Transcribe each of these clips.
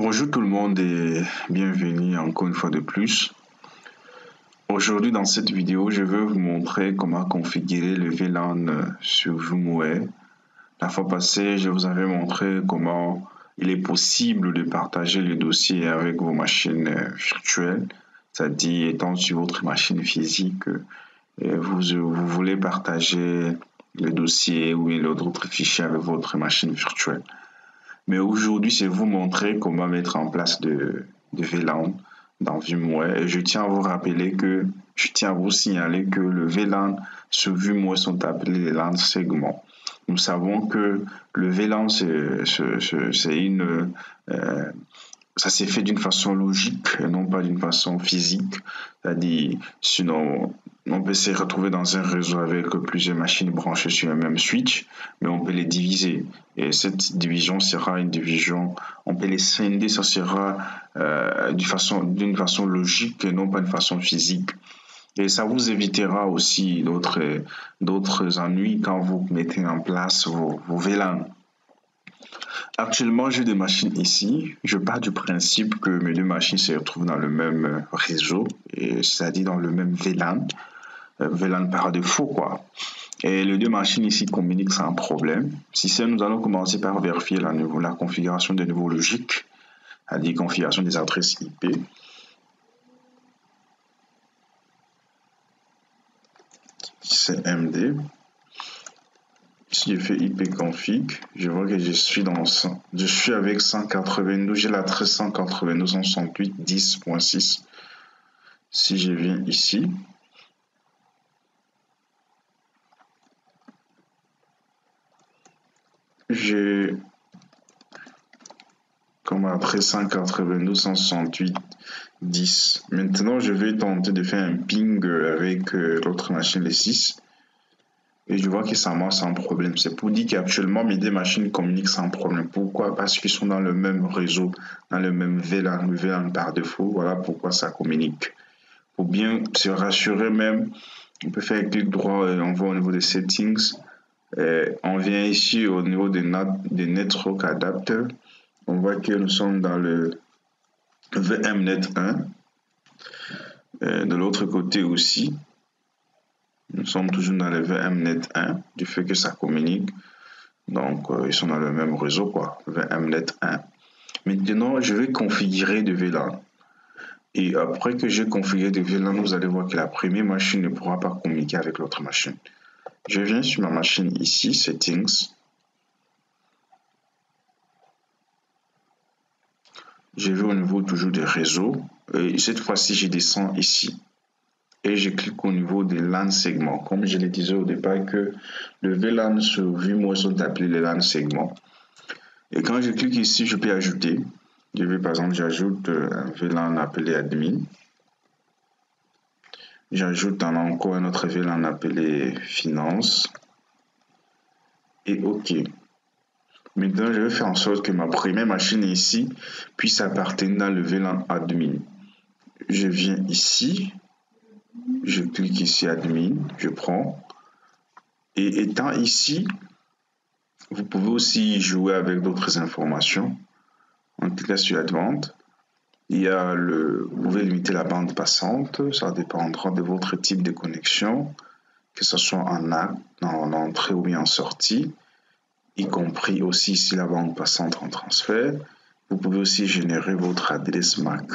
Bonjour tout le monde et bienvenue encore une fois de plus. Aujourd'hui dans cette vidéo, je vais vous montrer comment configurer le VLAN sur VMware. La fois passée, je vous avais montré comment il est possible de partager le dossier avec vos machines virtuelles, c'est-à-dire étant sur votre machine physique, vous voulez partager le dossier ou d'autres fichiers avec votre machine virtuelle. Mais aujourd'hui, c'est vous montrer comment mettre en place de VLAN dans VMware. Et je tiens à vous signaler que le VLAN sur VMware sont appelés les LAN segments. Nous savons que le VLAN, ça s'est fait d'une façon logique et non pas d'une façon physique. C'est-à-dire, sinon, on peut se retrouver dans un réseau avec plusieurs machines branchées sur un même switch, mais on peut les diviser. Et cette division sera une division, on peut les scinder, ça sera d'une façon logique et non pas d'une façon physique. Et ça vous évitera aussi d'autres ennuis quand vous mettez en place vos VLAN. Actuellement, j'ai des machines ici. Je pars du principe que mes deux machines se retrouvent dans le même réseau, c'est-à-dire dans le même VLAN. VLAN par défaut, quoi. Et les deux machines ici communiquent sans problème. Si c'est, nous allons commencer par vérifier la configuration des niveaux logiques, c'est-à-dire configuration des adresses IP. C'est MD. Si je fais ipconfig, je vois que je suis avec 192, j'ai l'adresse 192.168.10.6. Si je viens ici, j'ai comme adresse 192.168.10. Maintenant, je vais tenter de faire un ping avec l'autre machine, les 6. Et je vois que ça marche sans problème. C'est pour dire qu'actuellement, mes deux machines communiquent sans problème. Pourquoi? Parce qu'ils sont dans le même réseau, dans le même VLAN, le VLAN par défaut. Voilà pourquoi ça communique. Pour bien se rassurer même, on peut faire un clic droit, on va au niveau des settings. On vient ici au niveau des Network Adapter. On voit que nous sommes dans le VMnet 1. De l'autre côté aussi, nous sommes toujours dans le VMnet 1, du fait que ça communique. Donc, ils sont dans le même réseau, quoi, VMnet 1. Maintenant, je vais configurer de VLAN. Et après que j'ai configuré de VLAN, vous allez voir que la première machine ne pourra pas communiquer avec l'autre machine. Je viens sur ma machine ici, Settings. Je vais au niveau toujours des réseaux. Et cette fois-ci, je descends ici. Et je clique au niveau des LAN segments. Comme je le disais au départ que le VLAN sur VMware sont appelés les LAN segments. Et quand je clique ici, je peux ajouter. Je vais par exemple, j'ajoute un VLAN appelé admin. J'ajoute encore un autre VLAN appelé finance. Et OK. Maintenant, je vais faire en sorte que ma première machine ici puisse appartenir dans le VLAN admin. Je viens ici. Je clique ici admin, je prends. Et étant ici, vous pouvez aussi jouer avec d'autres informations. En cliquant sur Advanced, vous pouvez limiter la bande passante, ça dépendra de votre type de connexion, que ce soit en entrée ou bien en sortie, y compris aussi ici la bande passante en transfert. Vous pouvez aussi générer votre adresse MAC.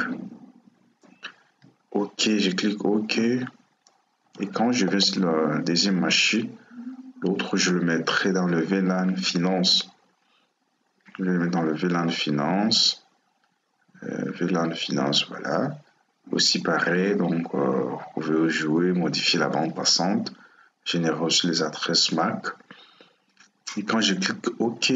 OK, je clique OK. Et quand je vais sur la deuxième machine, l'autre, je le mettrai dans le VLAN finance. Je le mets dans le VLAN finance. VLAN finance, voilà. Aussi pareil, donc vous pouvez jouer, modifier la bande passante, générer aussi les adresses MAC. Et quand je clique OK,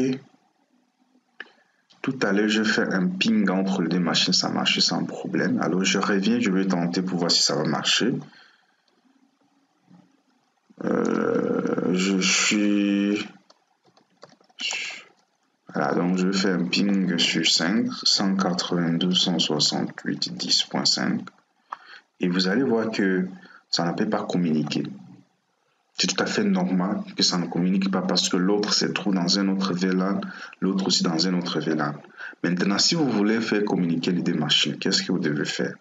tout à l'heure, je fais un ping entre les deux machines, ça marche sans problème. Alors je reviens, je vais tenter pour voir si ça va marcher. Voilà, donc je fais un ping sur 192.168.10.5 et vous allez voir que ça ne peut pas communiquer. C'est tout à fait normal que ça ne communique pas parce que l'autre se trouve dans un autre VLAN, l'autre aussi dans un autre VLAN. Maintenant, si vous voulez faire communiquer les deux machines, qu'est-ce que vous devez faire?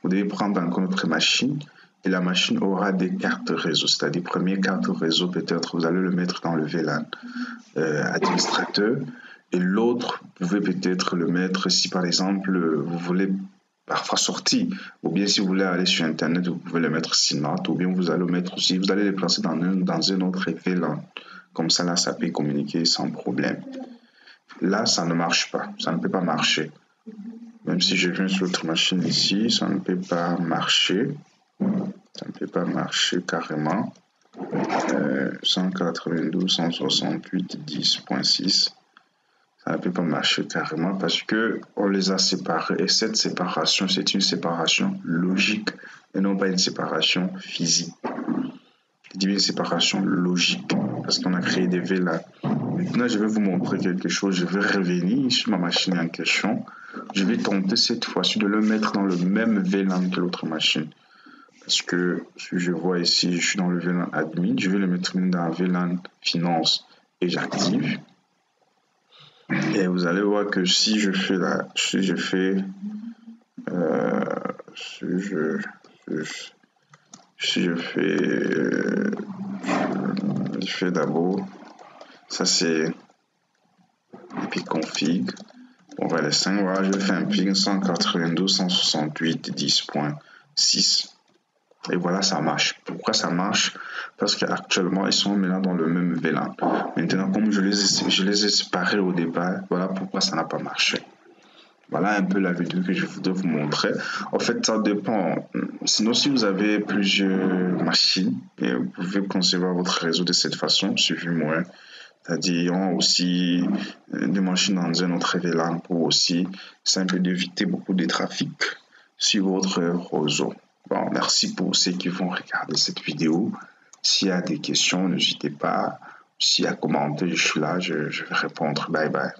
Vous devez prendre encore notre machine et la machine aura des cartes réseau. C'est-à-dire, première carte réseau, peut-être vous allez le mettre dans le VLAN administrateur et l'autre, vous pouvez peut-être le mettre si par exemple vous voulez parfois sortir, ou bien si vous voulez aller sur Internet, vous pouvez le mettre SYNOT, ou bien vous allez le mettre aussi, vous allez le placer dans un autre VLAN. Comme ça, là, ça peut communiquer sans problème. Là, ça ne marche pas, ça ne peut pas marcher. Même si je viens sur l'autre machine ici, ça ne peut pas marcher. Ça ne peut pas marcher carrément. 192.168.10.6. Ça ne peut pas marcher carrément parce que on les a séparés et cette séparation, c'est une séparation logique et non pas une séparation physique. Je dis une séparation logique parce qu'on a créé des VLAN. Maintenant, je vais vous montrer quelque chose. Je vais revenir sur ma machine en question. Je vais tenter cette fois-ci de le mettre dans le même VLAN que l'autre machine. Parce que si je vois ici, je suis dans le VLAN admin, je vais le mettre dans le VLAN finance et j'active. Et vous allez voir que si je fais d'abord, ça c'est puis config, on va les 5, voilà, je fais un ping 192.168.10.6 et voilà, ça marche. Pourquoi ça marche? Parce qu'actuellement ils sont maintenant dans le même VLAN. Maintenant, comme je les ai séparés au départ, voilà pourquoi ça n'a pas marché. Voilà un peu la vidéo que je voudrais vous montrer. En fait, ça dépend. Sinon, si vous avez plusieurs machines, et vous pouvez concevoir votre réseau de cette façon, suivez-moi. C'est-à-dire, aussi des machines dans un autre VLAN pour aussi, c'est un peu d'éviter beaucoup de trafic sur votre réseau. Bon, merci pour ceux qui vont regarder cette vidéo. S'il y a des questions, n'hésitez pas. S'il y a commenté, je suis là, je vais répondre. Bye bye.